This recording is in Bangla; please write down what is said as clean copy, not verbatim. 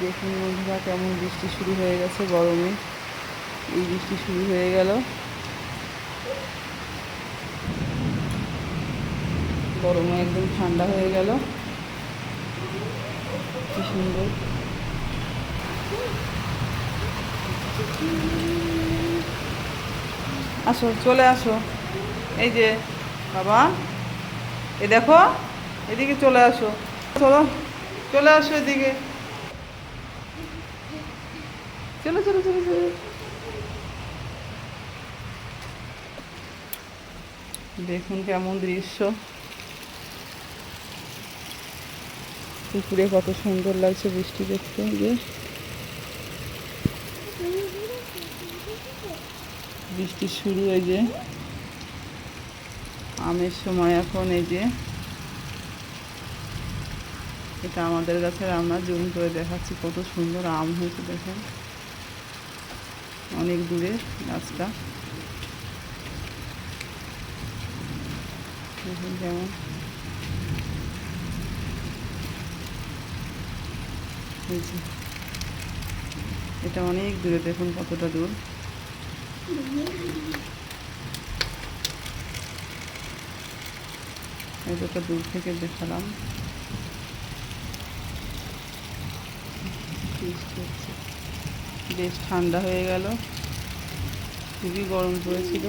দেখুন বন্ধুরা কেমন বৃষ্টি শুরু হয়ে গেছে গরমে। এই বৃষ্টি শুরু হয়ে গেল, গরমে একদম ঠান্ডা হয়ে গেল। কি সুন্দর। আসো, চলে আসো। এই যে বাবা, এ দেখো, এদিকে চলে আসো। চলো, চলে আসো এদিকে। চলো চলো চলো চলো। দেখুন কেমন দৃশ্য। পুকুরে কত সুন্দর লাগছে বৃষ্টি দেখতে। যে বৃষ্টির শুরু, এই যে আমের সময় এখন। এই যে এটা আমাদের গাছের আমরা জুম করে দেখাচ্ছি, কত সুন্দর আম হয়েছে দেখেন। অনেক দূরে গাছটা, দেখুন কেমন। এটা অনেক দূরে, দেখুন কতটা দূর। এতটা দূর থেকে দেখালাম। বেশ ঠান্ডা হয়ে গেল, খুবই গরম পড়েছিল।